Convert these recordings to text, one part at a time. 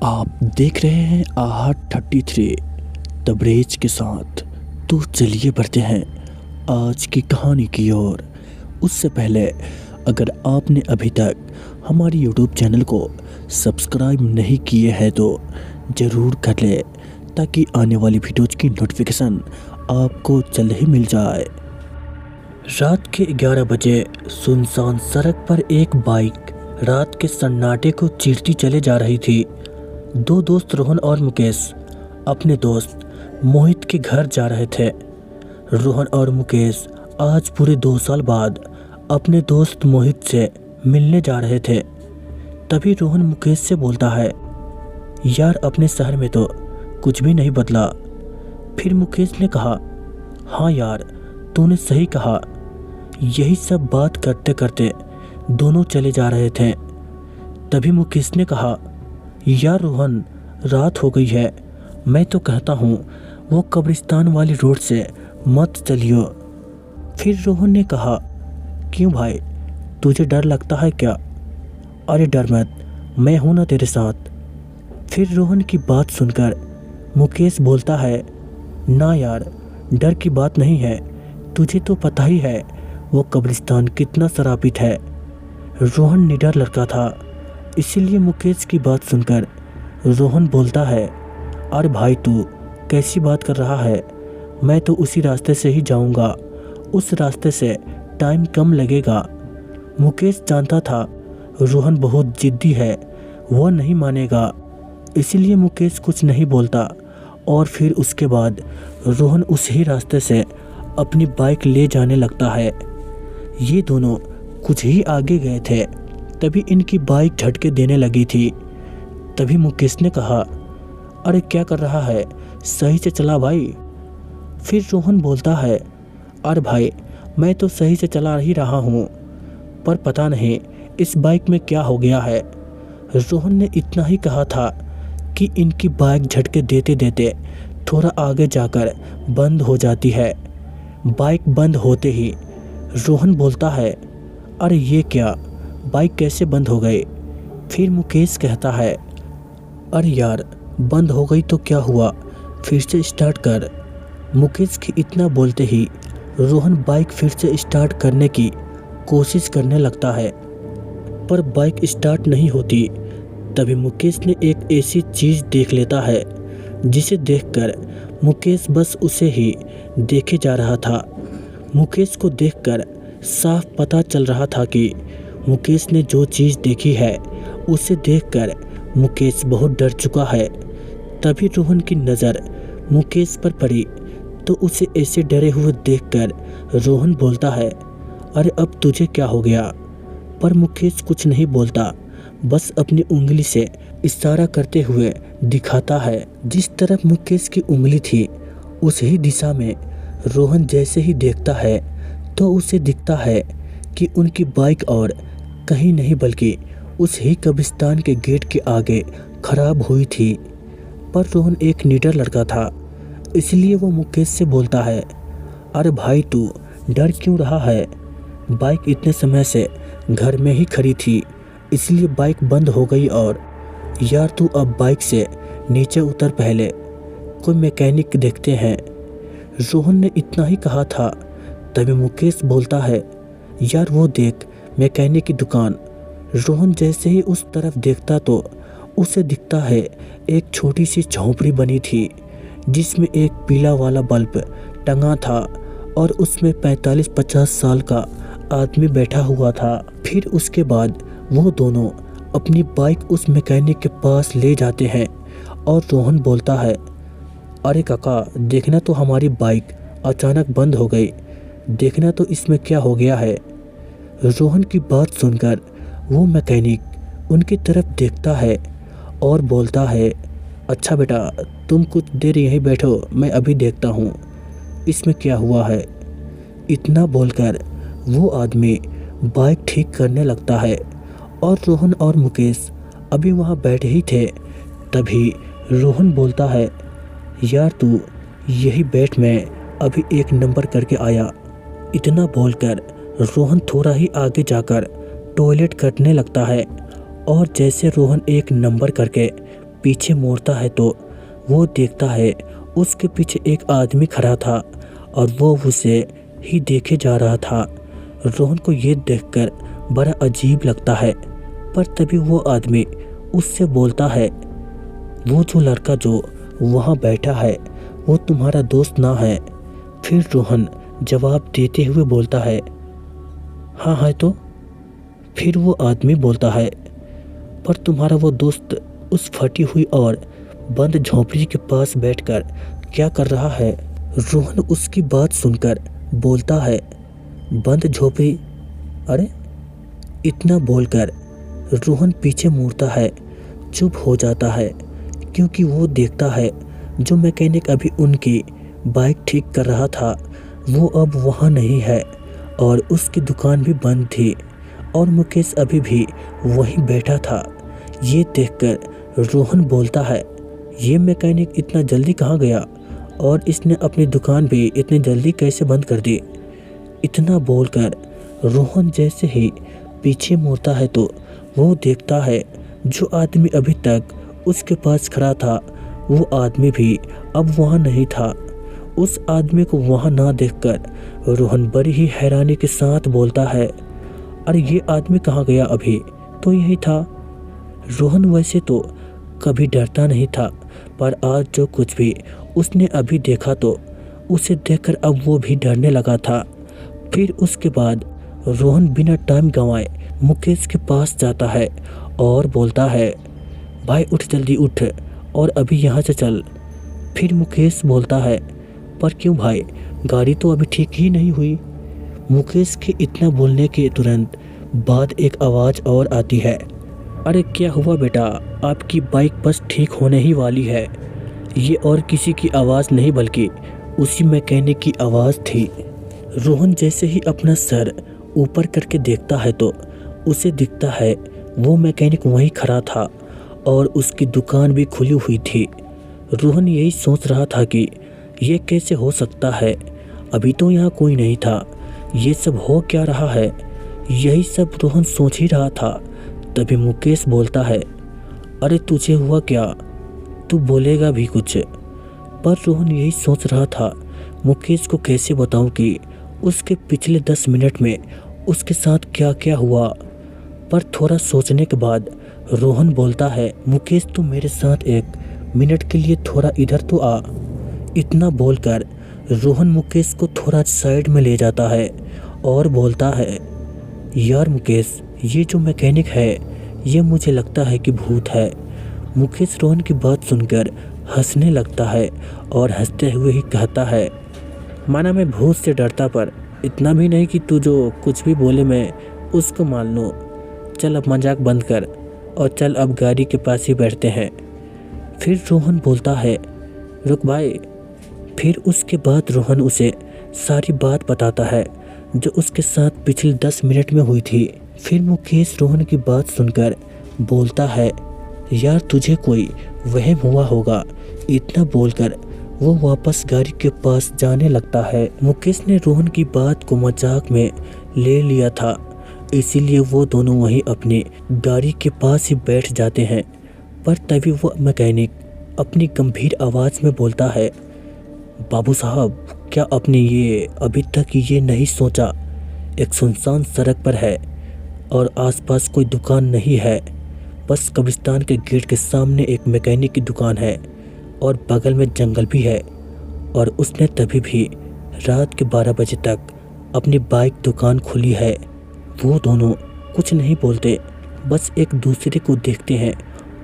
आप देख रहे हैं AHA33 तबरेज के साथ। तो चलिए बढ़ते हैं आज की कहानी की ओर। उससे पहले अगर आपने अभी तक हमारी YouTube चैनल को सब्सक्राइब नहीं किए हैं तो ज़रूर कर ले, ताकि आने वाली वीडियोज़ की नोटिफिकेशन आपको जल्द ही मिल जाए। रात के 11 बजे सुनसान सड़क पर एक बाइक रात के सन्नाटे को चीरती चले जा रही थी। दो दोस्त रोहन और मुकेश अपने दोस्त मोहित के घर जा रहे थे। रोहन और मुकेश आज पूरे 2 साल बाद अपने दोस्त मोहित से मिलने जा रहे थे। तभी रोहन मुकेश से बोलता है, यार अपने शहर में तो कुछ भी नहीं बदला। फिर मुकेश ने कहा, हाँ यार तूने सही कहा। यही सब बात करते करते दोनों चले जा रहे थे। तभी मुकेश ने कहा, यार रोहन रात हो गई है, मैं तो कहता हूँ वो कब्रिस्तान वाली रोड से मत चलियो। फिर रोहन ने कहा, क्यों भाई तुझे डर लगता है क्या? अरे डर मत, मैं हूँ ना तेरे साथ। फिर रोहन की बात सुनकर मुकेश बोलता है, ना यार डर की बात नहीं है, तुझे तो पता ही है वो कब्रिस्तान कितना शराबित है। रोहन निडर लड़का था, इसीलिए मुकेश की बात सुनकर रोहन बोलता है, अरे भाई तू कैसी बात कर रहा है, मैं तो उसी रास्ते से ही जाऊंगा, उस रास्ते से टाइम कम लगेगा। मुकेश जानता था रोहन बहुत जिद्दी है, वह नहीं मानेगा, इसीलिए मुकेश कुछ नहीं बोलता। और फिर उसके बाद रोहन उसी रास्ते से अपनी बाइक ले जाने लगता है। ये दोनों कुछ ही आगे गए थे, तभी इनकी बाइक झटके देने लगी थी। तभी मुकेश ने कहा, अरे क्या कर रहा है, सही से चला भाई। फिर रोहन बोलता है, अरे भाई मैं तो सही से चला ही रहा हूँ, पर पता नहीं इस बाइक में क्या हो गया है। रोहन ने इतना ही कहा था कि इनकी बाइक झटके देते देते थोड़ा आगे जाकर बंद हो जाती है। बाइक बंद होते ही रोहन बोलता है, अरे ये क्या, बाइक कैसे बंद हो गई? फिर मुकेश कहता है, अरे यार बंद हो गई तो क्या हुआ, फिर से स्टार्ट कर। मुकेश के इतना बोलते ही रोहन बाइक फिर से स्टार्ट करने की कोशिश करने लगता है, पर बाइक स्टार्ट नहीं होती। तभी मुकेश ने एक ऐसी चीज़ देख लेता है जिसे देखकर मुकेश बस उसे ही देखे जा रहा था। मुकेश को देखकर साफ पता चल रहा था कि मुकेश ने जो चीज़ देखी है उसे देखकर मुकेश बहुत डर चुका है। तभी रोहन की नज़र मुकेश पर पड़ी तो उसे ऐसे डरे हुए देखकर रोहन बोलता है, अरे अब तुझे क्या हो गया? पर मुकेश कुछ नहीं बोलता, बस अपनी उंगली से इशारा करते हुए दिखाता है। जिस तरफ मुकेश की उंगली थी उसी दिशा में रोहन जैसे ही देखता है तो उसे दिखता है कि उनकी बाइक और कहीं नहीं बल्कि उस ही कब्रिस्तान के गेट के आगे खराब हुई थी। पर रोहन एक निडर लड़का था, इसलिए वो मुकेश से बोलता है, अरे भाई तू डर क्यों रहा है? बाइक इतने समय से घर में ही खड़ी थी, इसलिए बाइक बंद हो गई। और यार तू अब बाइक से नीचे उतर, पहले कोई मैकेनिक देखते हैं। रोहन ने इतना ही कहा था। तभी मुकेश बोलता है, यार वो देख मैकेनिक की दुकान। रोहन जैसे ही उस तरफ देखता तो उसे दिखता है एक छोटी सी झोंपड़ी बनी थी जिसमें एक पीला वाला बल्ब टंगा था और उसमें 45-50 साल का आदमी बैठा हुआ था। फिर उसके बाद वो दोनों अपनी बाइक उस मैकेनिक के पास ले जाते हैं और रोहन बोलता है, अरे काका देखना तो हमारी बाइक अचानक बंद हो गई, देखना तो इसमें क्या हो गया है। रोहन की बात सुनकर वो मैकेनिक उनकी तरफ देखता है और बोलता है, अच्छा बेटा तुम कुछ देर यहीं बैठो, मैं अभी देखता हूँ इसमें क्या हुआ है। इतना बोलकर वो आदमी बाइक ठीक करने लगता है और रोहन और मुकेश अभी वहाँ बैठे ही थे। तभी रोहन बोलता है, यार तू यही बैठ, मैं अभी एक नंबर करके आया। इतना बोलकर रोहन थोड़ा ही आगे जाकर टॉयलेट करने लगता है और जैसे रोहन एक नंबर करके पीछे मोड़ता है तो वो देखता है उसके पीछे एक आदमी खड़ा था और वो उसे ही देखे जा रहा था। रोहन को ये देखकर बड़ा अजीब लगता है, पर तभी वो आदमी उससे बोलता है, वो जो लड़का जो वहाँ बैठा है वो तुम्हारा दोस्त ना है। फिर रोहन जवाब देते हुए बोलता है, हाँ है तो। फिर वो आदमी बोलता है, पर तुम्हारा वो दोस्त उस फटी हुई और बंद झोंपड़ी के पास बैठकर क्या कर रहा है। रोहन उसकी बात सुनकर बोलता है, बंद झोपड़ी? अरे! इतना बोलकर रोहन पीछे मुड़ता है, चुप हो जाता है, क्योंकि वो देखता है जो मैकेनिक अभी उनकी बाइक ठीक कर रहा था वो अब वहाँ नहीं है और उसकी दुकान भी बंद थी और मुकेश अभी भी वहीं बैठा था। ये देखकर रोहन बोलता है, ये मैकेनिक इतना जल्दी कहाँ गया और इसने अपनी दुकान भी इतनी जल्दी कैसे बंद कर दी। इतना बोलकर रोहन जैसे ही पीछे मुड़ता है तो वो देखता है जो आदमी अभी तक उसके पास खड़ा था वो आदमी भी अब वहाँ नहीं था। उस आदमी को वहाँ ना देखकर रोहन बड़ी ही हैरानी के साथ बोलता है, अरे ये आदमी कहाँ गया? अभी तो यही था। रोहन वैसे तो कभी डरता नहीं था, पर आज जो कुछ भी उसने अभी देखा तो उसे देखकर अब वो भी डरने लगा था। फिर उसके बाद रोहन बिना टाइम गंवाए मुकेश के पास जाता है और बोलता है, भाई उठ, जल्दी उठ और अभी यहाँ से चल। फिर मुकेश बोलता है, पर क्यों भाई, गाड़ी तो अभी ठीक ही नहीं हुई। मुकेश के इतना बोलने के तुरंत बाद एक आवाज़ और आती है, अरे क्या हुआ बेटा, आपकी बाइक बस ठीक होने ही वाली है। ये और किसी की आवाज़ नहीं बल्कि उसी मैकेनिक की आवाज़ थी। रोहन जैसे ही अपना सर ऊपर करके देखता है तो उसे दिखता है वो मैकेनिक वहीं खड़ा था और उसकी दुकान भी खुली हुई थी। रोहन यही सोच रहा था कि ये कैसे हो सकता है, अभी तो यहाँ कोई नहीं था, ये सब हो क्या रहा है। यही सब रोहन सोच ही रहा था। तभी मुकेश बोलता है, अरे तुझे हुआ क्या, तू बोलेगा भी कुछ। पर रोहन यही सोच रहा था मुकेश को कैसे बताऊं कि उसके पिछले 10 मिनट में उसके साथ क्या क्या हुआ। पर थोड़ा सोचने के बाद रोहन बोलता है, मुकेश तू मेरे साथ 1 मिनट के लिए थोड़ा इधर तो आ। इतना बोलकर रोहन मुकेश को थोड़ा साइड में ले जाता है और बोलता है, यार मुकेश, ये जो मैकेनिक है ये मुझे लगता है कि भूत है। मुकेश रोहन की बात सुनकर हंसने लगता है और हंसते हुए ही कहता है, माना मैं भूत से डरता पर इतना भी नहीं कि तू जो कुछ भी बोले मैं उसको मान लूँ। चल अब मजाक बंद कर और चल अब गाड़ी के पास ही बैठते हैं। फिर रोहन बोलता है, रुक भाई। फिर उसके बाद रोहन उसे सारी बात बताता है जो उसके साथ पिछले 10 मिनट में हुई थी। फिर मुकेश रोहन की बात सुनकर बोलता है, यार तुझे कोई वहम हुआ होगा। इतना बोलकर वो वापस गाड़ी के पास जाने लगता है। मुकेश ने रोहन की बात को मजाक में ले लिया था, इसीलिए वो दोनों वहीं अपनी गाड़ी के पास ही बैठ जाते हैं। पर तभी वो मैकेनिक अपनी गंभीर आवाज़ में बोलता है, बाबू साहब, क्या आपने ये अभी तक ये नहीं सोचा, एक सुनसान सड़क पर है और आसपास कोई दुकान नहीं है, बस कब्रिस्तान के गेट के सामने एक मैकेनिक की दुकान है और बगल में जंगल भी है। और उसने तभी भी रात के 12 बजे तक अपनी बाइक दुकान खुली है। वो दोनों कुछ नहीं बोलते, बस एक दूसरे को देखते हैं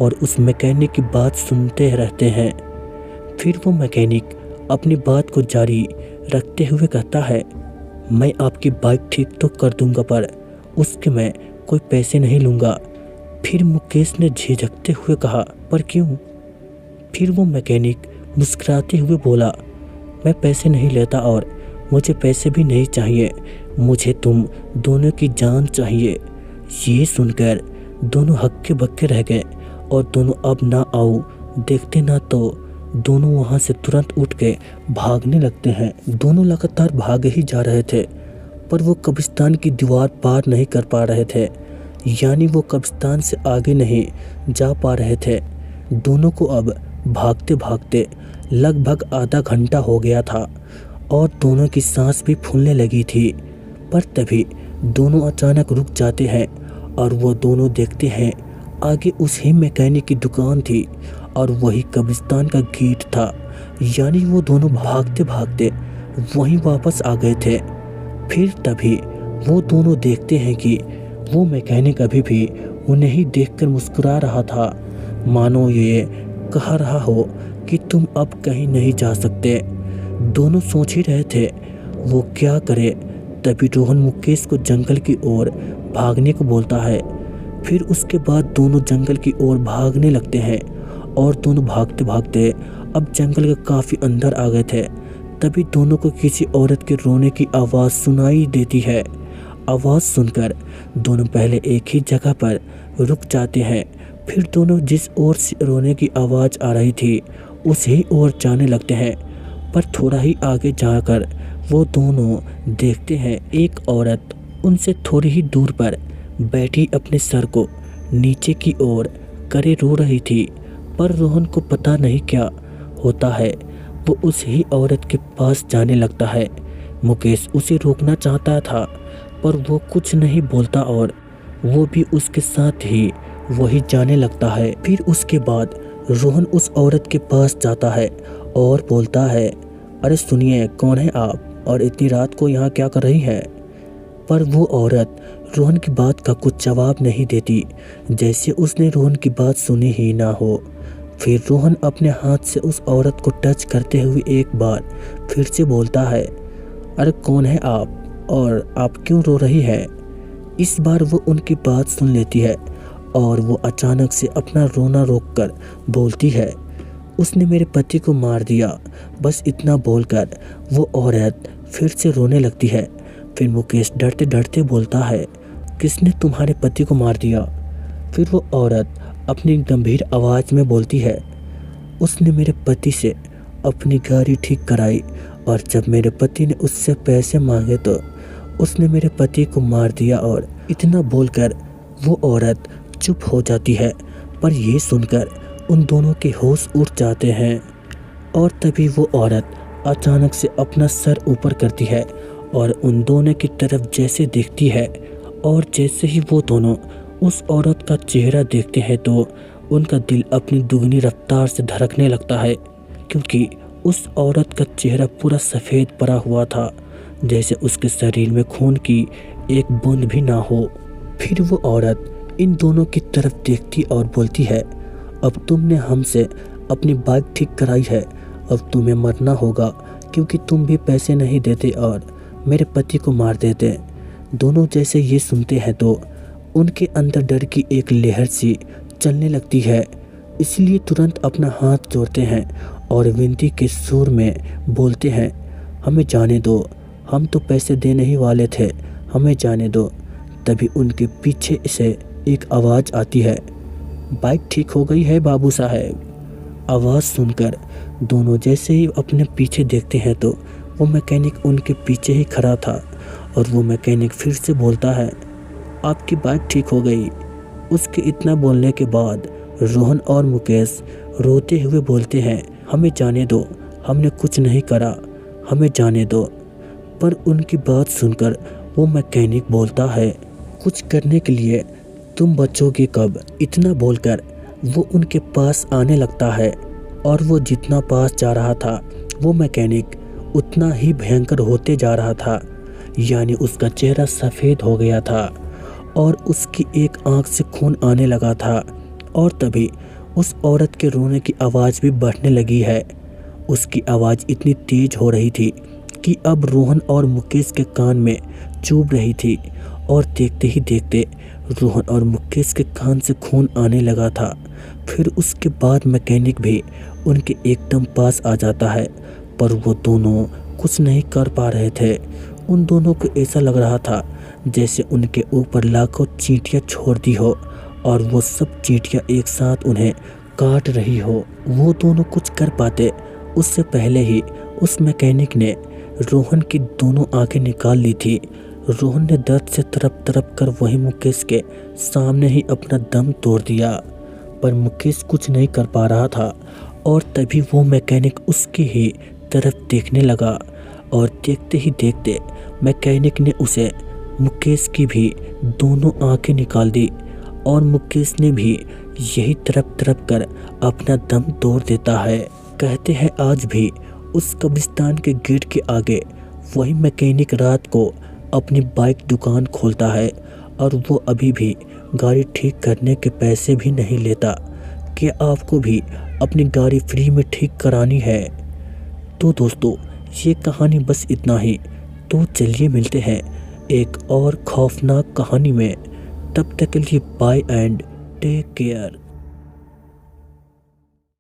और उस मैकेनिक की बात सुनते रहते हैं। फिर वो मैकेनिक अपनी बात को जारी रखते हुए कहता है, मैं आपकी बाइक ठीक तो कर दूंगा पर उसके मैं कोई पैसे नहीं लूँगा। फिर मुकेश ने झिझकते हुए कहा, पर क्यों? फिर वो मैकेनिक मुस्कुराते हुए बोला, मैं पैसे नहीं लेता और मुझे पैसे भी नहीं चाहिए, मुझे तुम दोनों की जान चाहिए। ये सुनकर दोनों हक्के बक्के रह गए और दोनों अब ना आओ देखते ना तो दोनों वहाँ से तुरंत उठ के भागने लगते हैं। दोनों लगातार भागे ही जा रहे थे पर वो कब्रिस्तान की दीवार पार नहीं कर पा रहे थे, यानी वो कब्रिस्तान से आगे नहीं जा पा रहे थे। दोनों को अब भागते भागते लगभग आधा घंटा हो गया था और दोनों की सांस भी फूलने लगी थी। पर तभी दोनों अचानक रुक जाते हैं और वो दोनों देखते हैं आगे उस ही मैकेनिक की दुकान थी और वही कब्रिस्तान का गेट था। यानी वो दोनों भागते भागते वहीं वापस आ गए थे। फिर तभी वो दोनों देखते हैं कि वो मैकेनिक अभी भी उन्हें ही देखकर मुस्कुरा रहा था, मानो ये कह रहा हो कि तुम अब कहीं नहीं जा सकते। दोनों सोच ही रहे थे वो क्या करे। तभी रोहन मुकेश को जंगल की ओर भागने को बोलता है। फिर उसके बाद दोनों जंगल की ओर भागने लगते हैं और दोनों भागते भागते अब जंगल के काफ़ी अंदर आ गए थे। तभी दोनों को किसी औरत के रोने की आवाज़ सुनाई देती है। आवाज़ सुनकर दोनों पहले एक ही जगह पर रुक जाते हैं। फिर दोनों जिस ओर से रोने की आवाज़ आ रही थी उसी ओर जाने लगते हैं। पर थोड़ा ही आगे जाकर वो दोनों देखते हैं एक औरत उनसे थोड़ी ही दूर पर बैठी अपने सर को नीचे की ओर करे रो रही थी। पर रोहन को पता नहीं क्या होता है, वो उस ही औरत के पास जाने लगता है। मुकेश उसे रोकना चाहता था पर वो कुछ नहीं बोलता और वो भी उसके साथ ही वही जाने लगता है। फिर उसके बाद रोहन उस औरत के पास जाता है और बोलता है, अरे सुनिए, कौन है आप और इतनी रात को यहाँ क्या कर रही है? पर वो औरत रोहन की बात का कुछ जवाब नहीं देती, जैसे उसने रोहन की बात सुनी ही ना हो। फिर रोहन अपने हाथ से उस औरत को टच करते हुए एक बार फिर से बोलता है, अरे कौन है आप और आप क्यों रो रही है? इस बार वो उनकी बात सुन लेती है और वो अचानक से अपना रोना रोककर बोलती है, उसने मेरे पति को मार दिया। बस इतना बोलकर वो औरत फिर से रोने लगती है। फिर मुकेश डरते डरते बोलता है, किसने तुम्हारे पति को मार दिया? फिर वो औरत अपनी गंभीर आवाज़ में बोलती है, उसने मेरे पति से अपनी गाड़ी ठीक कराई और जब मेरे पति ने उससे पैसे मांगे तो उसने मेरे पति को मार दिया। और इतना बोलकर वो औरत चुप हो जाती है। पर ये सुनकर उन दोनों के होश उड़ जाते हैं और तभी वो औरत अचानक से अपना सर ऊपर करती है और उन दोनों की तरफ जैसे देखती है और जैसे ही वो दोनों उस औरत का चेहरा देखते हैं तो उनका दिल अपनी दुगनी रफ्तार से धड़कने लगता है, क्योंकि उस औरत का चेहरा पूरा सफ़ेद पड़ा हुआ था, जैसे उसके शरीर में खून की एक बूंद भी ना हो। फिर वो औरत इन दोनों की तरफ देखती और बोलती है, अब तुमने हमसे अपनी बाइक ठीक कराई है, अब तुम्हें मरना होगा, क्योंकि तुम भी पैसे नहीं देते और मेरे पति को मार देते। दोनों जैसे ये सुनते हैं तो उनके अंदर डर की एक लहर सी चलने लगती है, इसलिए तुरंत अपना हाथ जोड़ते हैं और विनती के सुर में बोलते हैं, हमें जाने दो, हम तो पैसे देने ही वाले थे, हमें जाने दो। तभी उनके पीछे से एक आवाज़ आती है, बाइक ठीक हो गई है बाबू साहब। आवाज़ सुनकर दोनों जैसे ही अपने पीछे देखते हैं तो वो मैकेनिक उनके पीछे ही खड़ा था और वो मैकेनिक फिर से बोलता है, आपकी बाइक ठीक हो गई। उसके इतना बोलने के बाद रोहन और मुकेश रोते हुए बोलते हैं, हमें जाने दो, हमने कुछ नहीं करा, हमें जाने दो। पर उनकी बात सुनकर वो मैकेनिक बोलता है, कुछ करने के लिए तुम बचोगे कब? इतना बोलकर वो उनके पास आने लगता है और वो जितना पास जा रहा था वो मैकेनिक उतना ही भयंकर होते जा रहा था। यानी उसका चेहरा सफ़ेद हो गया था और उसकी एक आंख से खून आने लगा था। और तभी उस औरत के रोने की आवाज़ भी बढ़ने लगी है। उसकी आवाज़ इतनी तेज हो रही थी कि अब रोहन और मुकेश के कान में चुभ रही थी और देखते ही देखते रोहन और मुकेश के कान से खून आने लगा था। फिर उसके बाद मैकेनिक भी उनके एकदम पास आ जाता है, पर वो दोनों कुछ नहीं कर पा रहे थे। उन दोनों को ऐसा लग रहा था जैसे उनके ऊपर लाखों चींटियां छोड़ दी हो और वो सब चींटियां एक साथ उन्हें काट रही हो। वो दोनों कुछ कर पाते उससे पहले ही उस मैकेनिक ने रोहन की दोनों आंखें निकाल ली थी। रोहन ने दर्द से तड़प तड़प कर वही मुकेश के सामने ही अपना दम तोड़ दिया। पर मुकेश कुछ नहीं कर पा रहा था और तभी वो मैकेनिक उसके ही तरफ देखने लगा और देखते ही देखते मैकेनिक ने उसे मुकेश की भी दोनों आंखें निकाल दी और मुकेश ने भी यही तड़प तड़प कर अपना दम तोड़ देता है। कहते हैं आज भी उस कब्रिस्तान के गेट के आगे वही मैकेनिक रात को अपनी बाइक दुकान खोलता है और वो अभी भी गाड़ी ठीक करने के पैसे भी नहीं लेता। कि आपको भी अपनी गाड़ी फ्री में ठीक करानी है? तो दोस्तों ये कहानी बस इतना ही। तो चलिए मिलते हैं एक और खौफनाक कहानी में। तब तक के लिए बाय एंड टेक केयर।